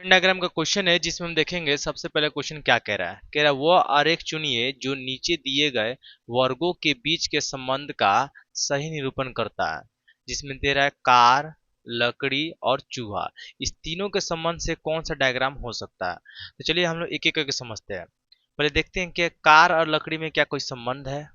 Venn diagram का question है जिसमें हम देखेंगे सबसे पहले क्वेश्चन क्या कह रहा है। कह रहा है वो आरेख चुनिए जो नीचे दिए गए वर्गों के बीच के संबंध का सही निरूपण करता है। जिसमें दे रहा है कार, लकड़ी और चूहा। इस तीनों के संबंध से कौन सा डायग्राम हो सकता है। तो चलिए हम लोग एक एक करके समझते हैं। पहले देखते हैं कि कार और लकड़ी में क्या कोई संबंध है।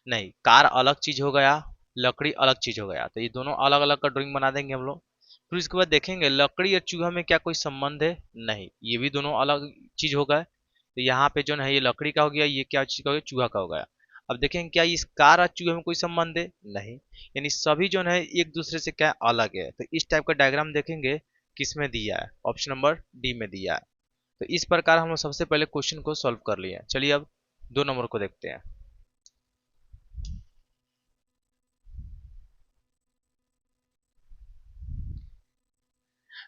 नहीं, कार अलग चीज हो गया, लकड़ी अलग चीज हो गया, तो ये दोनों अलग अलग का ड्राइंग बना देंगे हम लोग। फिर इसके बाद देखेंगे लकड़ी और चूहा में क्या कोई संबंध है। नहीं, ये भी दोनों अलग चीज हो गए। तो यहाँ पे जो है ये लकड़ी का हो गया, ये क्या चीज का हो गया, चूहा का हो गया। अब देखेंगे क्या इस कार और चूहे में कोई संबंध है। नहीं, यानी सभी जो है एक दूसरे से क्या अलग है। तो इस टाइप का डायग्राम देखेंगे किस में दिया है, ऑप्शन नंबर डी में दिया है। तो इस प्रकार हम लोग सबसे पहले क्वेश्चन को सॉल्व कर लिए। चलिए अब 2 नंबर को देखते हैं।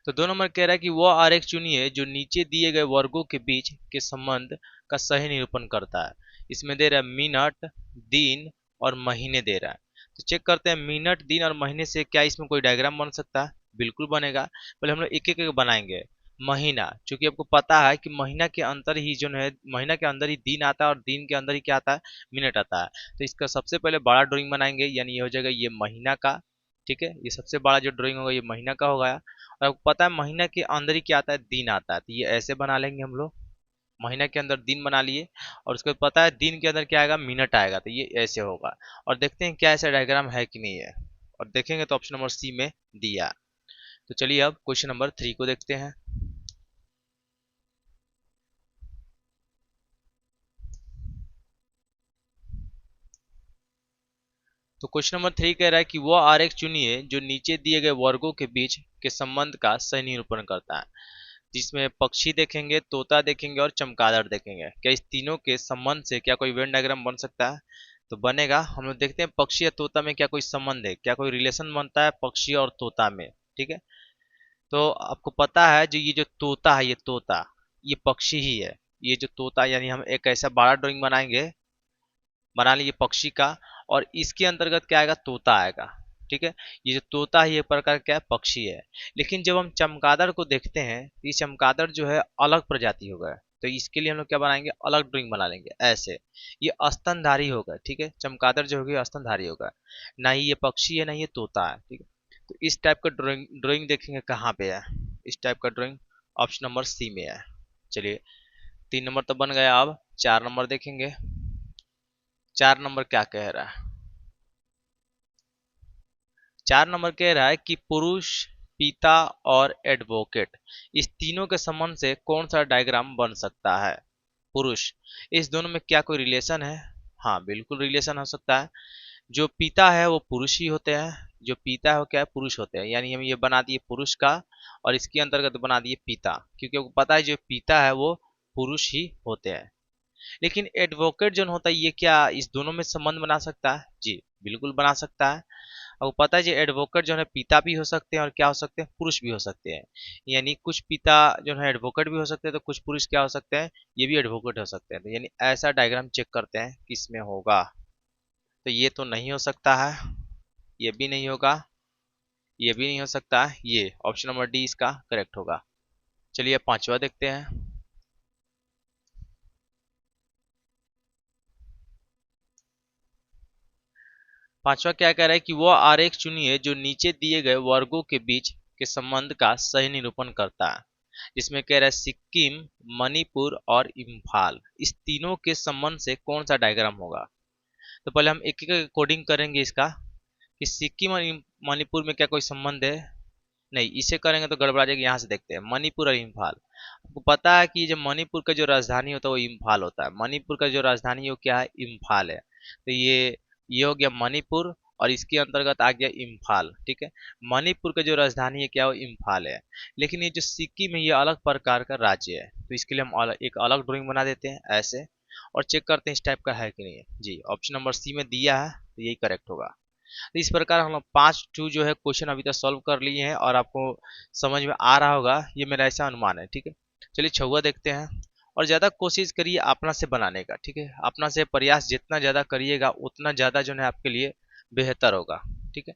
तो 2 नंबर कह रहा है कि वो आरेख चुनिए जो नीचे दिए गए वर्गों के बीच के संबंध का सही निरूपण करता है। इसमें दे रहा है मिनट, दिन और महीने दे रहा है। तो चेक करते हैं मिनट, दिन और महीने से क्या इसमें कोई डायग्राम बन सकता है। बिल्कुल बनेगा। पहले हम लोग एक एक बनाएंगे। महीना, चूंकि आपको पता है कि महीना के अंदर ही जो है, महीना के अंदर ही दिन आता है और दिन के अंदर ही क्या आता है, मिनट आता है। तो इसका सबसे पहले बड़ा ड्राइंग बनाएंगे, यानी ये हो जाएगा ये महीना का। ठीक है, ये सबसे बड़ा जो ड्राइंग होगा ये महीना का होगा। और आपको पता है महीना के अंदर ही क्या आता है, दिन आता है। तो ये ऐसे बना लेंगे हम लोग। महीना के अंदर दिन बना लिए। और उसके बाद पता है दिन के अंदर क्या आएगा, मिनट आएगा। तो ये ऐसे होगा। और देखते हैं क्या ऐसा डायग्राम है कि नहीं है। और देखेंगे तो ऑप्शन नंबर सी में दिया। तो चलिए अब क्वेश्चन नंबर 3 को देखते हैं। तो क्वेश्चन नंबर 3 कह रहा है कि वो आरेख चुनिए जो नीचे दिए गए वर्गों के बीच के संबंध का सही निरूपण करता है। जिसमें पक्षी देखेंगे, तोता देखेंगे और चमगादड़ देखेंगे। क्या इस तीनों के संबंध से क्या कोई वेन डायग्राम बन सकता है। तो बनेगा। हम लोग देखते हैं पक्षी या तोता में क्या कोई संबंध है, क्या कोई रिलेशन बनता है पक्षी और तोता में। ठीक है, तो आपको पता है जो ये जो तोता है, ये तोता, ये पक्षी ही है। ये जो तोता, यानी हम एक ऐसा बड़ा ड्राइंग बनाएंगे, बना लिए पक्षी का। और इसके अंतर्गत क्या आएगा, तोता आएगा। ठीक है, ये जो तोता है ये प्रकार क्या है, पक्षी है। लेकिन जब हम चमगादड़ को देखते हैं, ये चमगादड़ जो है अलग प्रजाति हो गए। तो इसके लिए हम लोग क्या बनाएंगे, अलग ड्राइंग बना लेंगे ऐसे। ये स्तनधारी होगा। ठीक है, चमगादड़ जो होगी स्तनधारी होगा। ना ही ये पक्षी है, ना ही ये तोता है। ठीक है, तो इस टाइप का ड्राइंग ड्राइंग देखेंगे कहाँ पे है। इस टाइप का ड्राइंग ऑप्शन नंबर सी में है। चलिए 3 नंबर तो बन गया। अब 4 नंबर देखेंगे। 4 नंबर क्या कह रहा है। 4 नंबर कह रहा है कि पुरुष, पिता और एडवोकेट, इस तीनों के संबंध से कौन सा डायग्राम बन सकता है। पुरुष, इस दोनों में क्या कोई रिलेशन है। हाँ, बिल्कुल रिलेशन हो सकता है। जो पिता है वो पुरुष ही होते हैं। जो पिता है वो क्या है, पुरुष होते हैं। यानी हम ये बना दिए पुरुष का, और इसके अंतर्गत बना दिए पिता, क्योंकि आपको पता है जो पिता है वो पुरुष ही होते हैं। लेकिन एडवोकेट जो होता है ये क्या इस दोनों में संबंध बना सकता है। जी बिल्कुल बना सकता है। आपको पता है जो एडवोकेट जो है पिता भी हो सकते हैं और क्या हो सकते हैं, पुरुष भी हो सकते हैं। यानी कुछ पिता जो है एडवोकेट भी हो सकते हैं, तो कुछ पुरुष क्या हो सकते हैं, ये भी एडवोकेट हो सकते हैं। तो यानी ऐसा डायग्राम चेक करते हैं किसमें होगा। तो ये तो नहीं हो सकता है, ये भी नहीं होगा, ये भी नहीं हो सकता है। ये ऑप्शन नंबर डी इसका करेक्ट होगा। चलिए 5वां देखते हैं। 5वां क्या कह रहा है कि वो आरेख चुनिए जो नीचे दिए गए वर्गों के बीच के संबंध का सही निरूपण करता है। जिसमें कह रहा है सिक्किम, मणिपुर और इम्फाल, इस तीनों के संबंध से कौन सा डायग्राम होगा। तो पहले हम एक एक कोडिंग करेंगे इसका कि सिक्किम और मणिपुर में क्या कोई संबंध है। नहीं, इसे करेंगे तो गड़बड़ा जाएगा। यहाँ से देखते हैं मणिपुर और इम्फाल। आपको पता है कि जो मणिपुर का जो राजधानी होता है वो इम्फाल होता है। मणिपुर का जो राजधानी है वो क्या है, इम्फाल है। तो ये हो गया मणिपुर, और इसके अंतर्गत आ गया इम्फाल। ठीक है, मणिपुर का जो राजधानी है क्या वो इम्फाल है। लेकिन ये जो सिक्किम है ये अलग प्रकार का राज्य है। तो इसके लिए हम एक अलग ड्राइंग बना देते हैं ऐसे, और चेक करते हैं इस टाइप का है कि नहीं है। जी ऑप्शन नंबर सी में दिया है, तो यही करेक्ट होगा। तो इस प्रकार हम लोग 5 जो है क्वेश्चन अभी तक सॉल्व कर लिए हैं, और आपको समझ में आ रहा होगा, ये मेरा ऐसा अनुमान है। ठीक है, चलिए 6वां देखते हैं। और ज़्यादा कोशिश करिए अपना से बनाने का। ठीक है, अपना से प्रयास जितना ज़्यादा करिएगा उतना ज़्यादा जो है आपके लिए बेहतर होगा। ठीक है,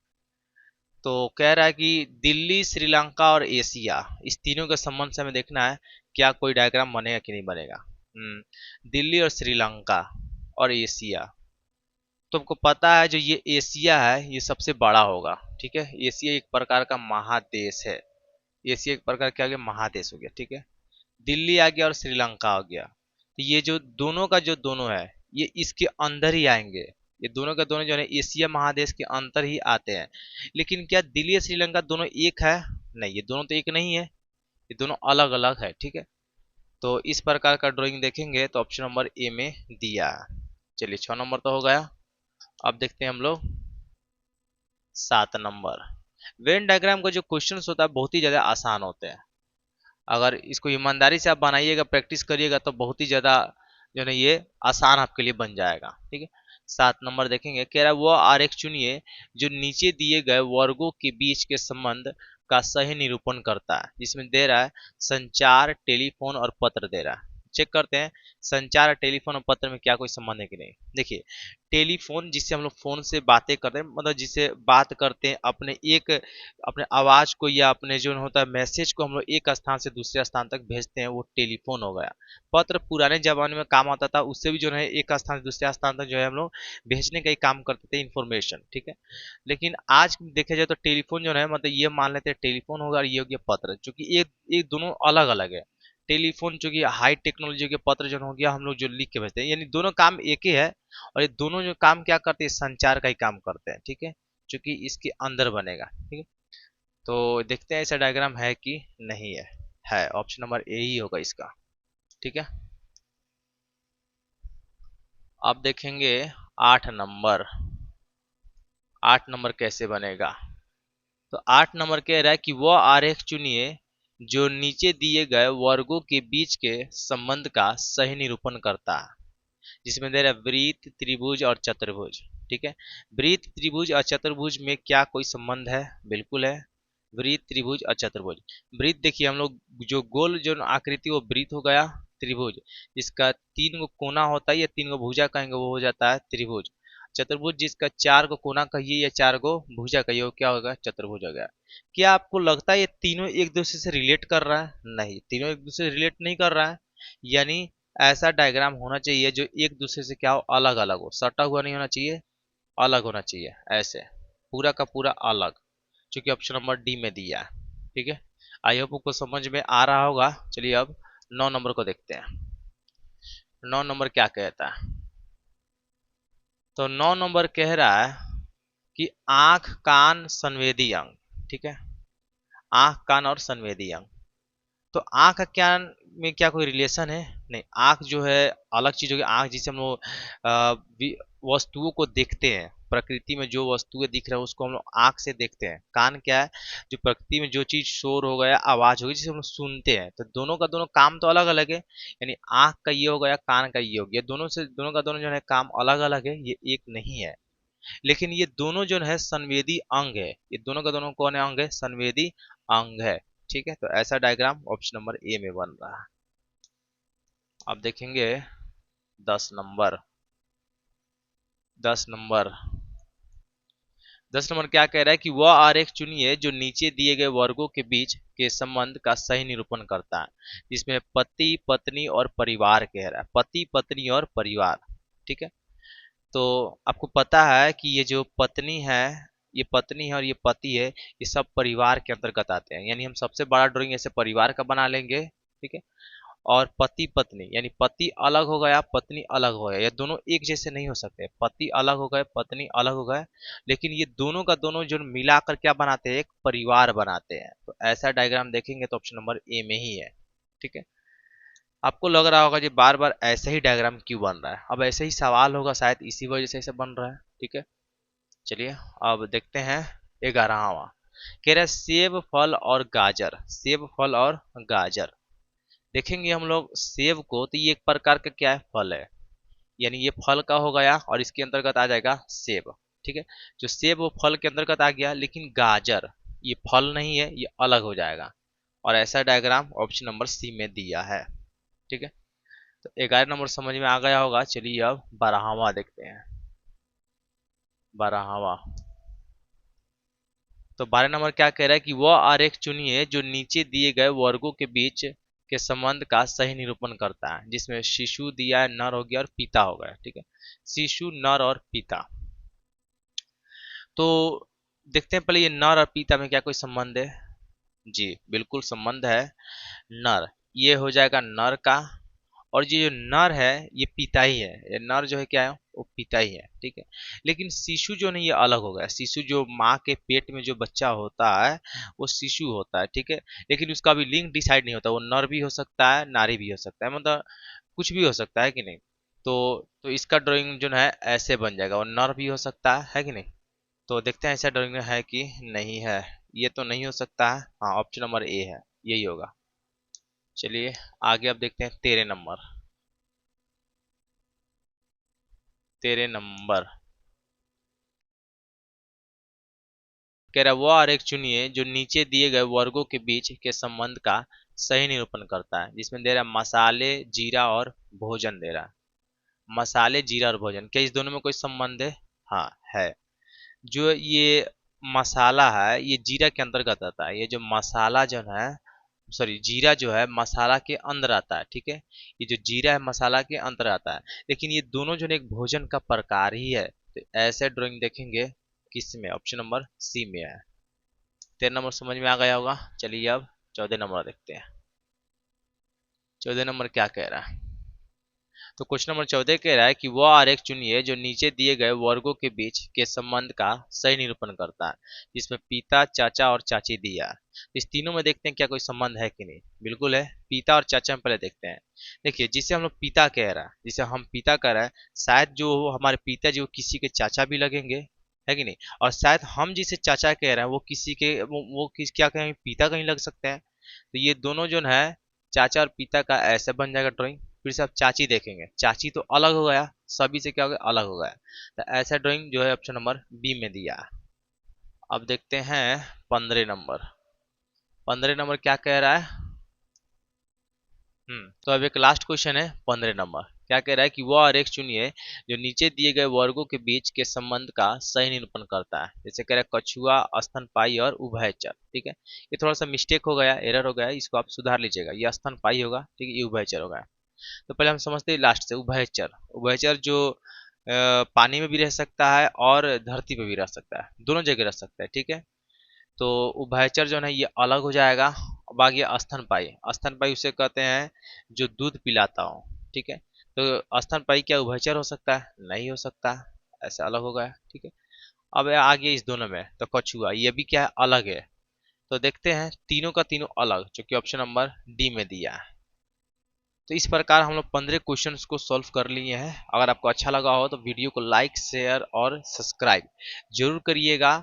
तो कह रहा है कि दिल्ली, श्रीलंका और एशिया, इस तीनों के संबंध से हमें देखना है क्या कोई डायग्राम बनेगा कि नहीं बनेगा। दिल्ली और श्रीलंका और एशिया। तो आपको पता है जो ये एशिया है ये सबसे बड़ा होगा, ठीक है। एशिया एक प्रकार का महादेश है। एशिया एक प्रकार क्या हो गया, महादेश हो गया, ठीक है। दिल्ली आ गया और श्रीलंका हो गया। तो ये जो दोनों का जो दोनों है ये इसके अंदर ही आएंगे। ये दोनों का दोनों जो है एशिया महादेश के अंदर ही आते हैं। लेकिन क्या दिल्ली और श्रीलंका दोनों एक है? नहीं, ये दोनों तो एक नहीं है, ये दोनों अलग अलग है, ठीक है। तो इस प्रकार का ड्राइंग देखेंगे तो ऑप्शन नंबर ए में दिया है। चलिए 6 नंबर तो हो गया। अब देखते हैं हम लोग 7 नंबर। वेन डायग्राम का जो क्वेश्चन होता है बहुत ही ज्यादा आसान होते हैं। अगर इसको ईमानदारी से आप बनाइएगा, प्रैक्टिस करिएगा तो बहुत ही ज्यादा जो है ये आसान आपके लिए बन जाएगा, ठीक है। 7 नंबर देखेंगे, कह रहा है वो आरेख चुनिए जो नीचे दिए गए वर्गों के बीच के संबंध का सही निरूपण करता है। जिसमें दे रहा है संचार, टेलीफोन और पत्र दे रहा है। चेक करते हैं संचार, टेलीफोन और पत्र में क्या कोई संबंध है कि नहीं। देखिए टेलीफोन जिससे हम लोग फोन से बातें करते हैं, मतलब जिससे बात करते हैं, अपने आवाज को या अपने जो होता है मैसेज को हम लोग एक स्थान से दूसरे स्थान तक भेजते हैं, वो टेलीफोन हो गया। पत्र पुराने जमाने में काम आता था, उससे भी जो है एक स्थान से दूसरे स्थान तक जो है हम लोग भेजने का ही काम करते थे, इन्फॉर्मेशन, ठीक है। लेकिन आज देखा जाए तो टेलीफोन जो है मतलब ये मान लेते हैं टेलीफोन होगा और ये हो गया पत्र, क्योंकि एक दोनों अलग अलग है। टेलीफोन जो कि हाई टेक्नोलॉजी के, पत्र जो हो गया हम लोग जो लिख के भेजते हैं, यानी दोनों काम एक ही है। और ये दोनों जो काम क्या करते हैं, संचार का ही काम करते हैं, ठीक है। क्योंकि इसके अंदर बनेगा, ठीक है। तो देखते हैं ऐसा डायग्राम है कि नहीं है ऑप्शन नंबर ए ही होगा इसका, ठीक है। अब देखेंगे 8 नंबर। 8 नंबर कैसे बनेगा। तो 8 नंबर कह रहा है कि वह आरेख चुनिए जो नीचे दिए गए वर्गों के बीच के संबंध का सही निरूपण करता है। जिसमें दे रहा है वृत्त, त्रिभुज और चतुर्भुज, ठीक है। वृत्त, त्रिभुज और चतुर्भुज में क्या कोई संबंध है? बिल्कुल है। वृत्त, त्रिभुज और चतुर्भुज। वृत्त देखिए हम लोग जो गोल जो आकृति वो वृत्त हो गया। त्रिभुज जिसका 3 गो कोना होता है या 3 गो भुजा कहेंगे वो हो जाता है त्रिभुज। चतुर्भुज जिसका 4 गो कोना कहिए या 4 गो भुजा कहिए वो क्या होगा, चतुर्भुज हो गया। क्या आपको लगता है ये तीनों एक दूसरे से रिलेट कर रहा है? नहीं, तीनों एक दूसरे से रिलेट नहीं कर रहा है। यानी ऐसा डायग्राम होना चाहिए जो एक दूसरे से क्या हो, अलग अलग हो, सटा हुआ नहीं होना चाहिए, अलग होना चाहिए, ऐसे पूरा का पूरा अलग। चूंकि ऑप्शन नंबर डी में दिया है, ठीक है। आई होप आपको समझ में आ रहा होगा। चलिए अब 9 नंबर को देखते हैं। 9 नंबर क्या कहता है। तो 9 नंबर कह रहा है कि आंख, कान, संवेदी अंग, ठीक है। आंख, कान और संवेदी अंग। तो आंख का क्या में क्या कोई रिलेशन है? नहीं, आंख जो है अलग चीज होगी। आंख जिसे हम लोग वस्तुओं को देखते हैं, प्रकृति में जो वस्तुएं दिख रहा है उसको हम लोग आंख से देखते हैं। कान क्या है, जो प्रकृति में जो चीज शोर हो गया, आवाज हो गई, जिसे हम लोग सुनते हैं। तो दोनों का दोनों काम तो अलग अलग है। यानी आंख का ये हो गया, कान का ये हो गया, दोनों का दोनों जो है काम अलग अलग है, ये एक नहीं है। लेकिन ये दोनों जो है संवेदी अंग है। ये दोनों का दोनों कौन है, अंग है, संवेदी अंग है, ठीक है। तो ऐसा डायग्राम ऑप्शन नंबर ए में बन रहा है। अब देखेंगे 10 नंबर। 10 नंबर। 10 नंबर क्या कह रहा है कि वह आरेख चुनिए जो नीचे दिए गए वर्गों के बीच के संबंध का सही निरूपण करता है। जिसमें पति, पत्नी और परिवार कह रहा है, पति, पत्नी और परिवार, ठीक है। तो आपको पता है कि ये जो पत्नी है, ये पत्नी है और ये पति है, ये सब परिवार के अंतर्गत आते हैं। यानी हम सबसे बड़ा ड्राइंग ऐसे परिवार का बना लेंगे, ठीक है। और पति पत्नी, यानी पति अलग हो गया, पत्नी अलग हो गया, ये दोनों एक जैसे नहीं हो सकते। पति अलग हो गए, पत्नी अलग हो गए, लेकिन ये दोनों का दोनों जो मिलाकर क्या बनाते हैं, एक परिवार बनाते हैं। तो ऐसा डायग्राम देखेंगे तो ऑप्शन नंबर ए में ही है, ठीक है। आपको लग रहा होगा जी बार बार ऐसे ही डायग्राम क्यों बन रहा है। अब ऐसे ही सवाल होगा शायद, इसी वजह से ऐसे बन रहा है, ठीक है। चलिए अब देखते हैं 11वां। कह रहा है सेब, फल और गाजर। सेब, फल और गाजर। देखेंगे हम लोग सेब को तो ये एक प्रकार का क्या है, फल है। यानी ये फल का हो गया और इसके अंतर्गत आ जाएगा सेब, ठीक है। जो सेब वो फल के अंतर्गत आ गया, लेकिन गाजर ये फल नहीं है, ये अलग हो जाएगा। और ऐसा डायग्राम ऑप्शन नंबर सी में दिया है, ठीक है। तो 11 नंबर समझ में आ गया होगा। चलिए अब 12वां देखते हैं। 12वां। तो 12 नंबर क्या कह रहा है कि वह आरेख चुनिए जो नीचे दिए गए वर्गों के बीच के संबंध का सही निरूपण करता है, जिसमें शिशु दिया है, नर हो गया और पिता हो गया। ठीक है, शिशु, नर और पिता। तो देखते हैं पहले ये नर और पिता में क्या कोई संबंध है। जी बिल्कुल संबंध है। नर ये हो जाएगा नर का, और ये जो नर है ये पिता ही है। ये नर जो है क्या है, वो पिता ही है। ठीक है, लेकिन शिशु जो नहीं, ये अलग हो गया। शिशु जो माँ के पेट में जो बच्चा होता है वो शिशु होता है। ठीक है, लेकिन उसका भी लिंग डिसाइड नहीं होता, वो नर भी हो सकता है, नारी भी हो सकता है, मतलब कुछ भी हो सकता है कि नहीं। तो इसका ड्राइंग जो है ऐसे बन जाएगा, वो नर भी हो सकता है कि नहीं। तो देखते हैं ऐसा ड्राइंग में है कि नहीं है। ये तो नहीं हो सकता है। हाँ, ऑप्शन नंबर ए है, यही होगा। चलिए आगे अब देखते हैं 13 नंबर। 13 नंबर कह रहा है वो आरेख चुनिए जो नीचे दिए गए वर्गों के बीच के संबंध का सही निरूपण करता है, जिसमें दे रहा है मसाले, जीरा और भोजन दे रहा है। मसाले, जीरा और भोजन, क्या इस दोनों में कोई संबंध है? हाँ है। जो ये मसाला है ये जीरा के अंतर्गत आता है। ये जो मसाला जो है, सॉरी जीरा जो है मसाला के अंदर आता है। ठीक है, ये जो जीरा है मसाला के अंदर आता है, लेकिन ये दोनों जो है एक भोजन का प्रकार ही है। तो ऐसे ड्राइंग देखेंगे किस में, ऑप्शन नंबर सी में है। 13 नंबर समझ में आ गया होगा। चलिए अब 14 नंबर देखते हैं। 14 नंबर क्या कह रहा है। तो क्वेश्चन नंबर 14 कह रहा है कि वह आरेख चुनिए जो नीचे दिए गए वर्गों के बीच के संबंध का सही निरूपण करता है, जिसमें पिता, चाचा और चाची दिया है। इस तीनों में देखते हैं क्या कोई संबंध है कि नहीं। बिल्कुल है। पिता और चाचा में पहले देखते हैं। देखिए जिसे हम लोग पिता कह रहा है, जिसे हम पिता कह रहा है, शायद जो हमारे पिता जी वो किसी के चाचा भी लगेंगे, है कि नहीं। और शायद हम जिसे चाचा कह रहे हैं वो किसी के क्या कहेंगे, पिता कहीं लग सकते हैं। तो ये दोनों जो है चाचा और पिता का ऐसे बन जाएगा ड्राइंग। फिर से आप चाची देखेंगे, चाची तो अलग हो गया, सभी से क्या हो गया, अलग हो गया। तो ऐसा ड्राइंग जो है ऑप्शन नंबर बी में दिया है। अब देखते हैं 15 नंबर। 15 नंबर क्या कह रहा है। तो अब एक लास्ट क्वेश्चन है। 15 नंबर क्या कह रहा है कि वह आरेख चुनिए जो नीचे दिए गए वर्गों के बीच के संबंध का सही निरूपण करता है। जैसे कह रहा है कछुआ, स्तनपायी और उभयचर। ठीक है, ये थोड़ा सा मिस्टेक हो गया, एरर हो गया, इसको आप सुधार लीजिएगा। ये स्तनपायी होगा, ठीक है, ये उभयचर होगा। तो पहले हम समझते हैं लास्ट से। उभयचर, उभयचर जो पानी में भी रह सकता है और धरती पे भी रह सकता है, दोनों जगह रह सकता है। ठीक है, तो उभयचर जो है ये अलग हो जाएगा। बाकी स्तनपायी, स्तनपायी उसे कहते हैं जो दूध पिलाता हो। ठीक है, तो स्तनपायी क्या उभयचर हो सकता है? नहीं हो सकता, ऐसे अलग हो गया। ठीक है, अब आगे इस दोनों में तो कछुआ ये भी क्या है, अलग है। तो देखते हैं तीनों का तीनों अलग, जो कि ऑप्शन नंबर डी में दिया है। तो इस प्रकार हम लोग 15 क्वेश्चंस को सॉल्व कर लिए हैं। अगर आपको अच्छा लगा हो तो वीडियो को लाइक, शेयर और सब्सक्राइब जरूर करिएगा,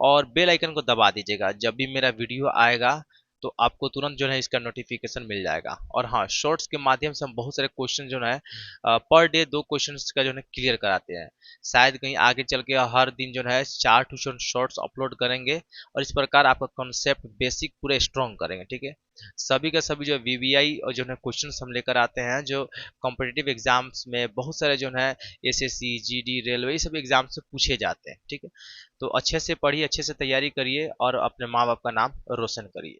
और बेल आइकन को दबा दीजिएगा। जब भी मेरा वीडियो आएगा तो आपको तुरंत जो है इसका नोटिफिकेशन मिल जाएगा। और हाँ, शॉर्ट्स के माध्यम से हम बहुत सारे क्वेश्चन जो है पर डे 2 क्वेश्चंस का जो है क्लियर कराते हैं। शायद कहीं आगे चल के हर दिन जो है 4 ट्यूशन शॉर्ट्स अपलोड करेंगे, और इस प्रकार आपका कॉन्सेप्ट बेसिक पूरे स्ट्रॉन्ग करेंगे। ठीक है, सभी का सभी जो वीवीआई और जो है क्वेश्चन हम लेकर आते हैं, जो कॉम्पिटिटिव एग्जाम्स में बहुत सारे जो है एसएससी, जीडी, रेलवे, ये सब एग्जाम से पूछे जाते हैं। ठीक है, तो अच्छे से पढ़िए, अच्छे से तैयारी करिए और अपने माँ बाप का नाम रोशन करिए।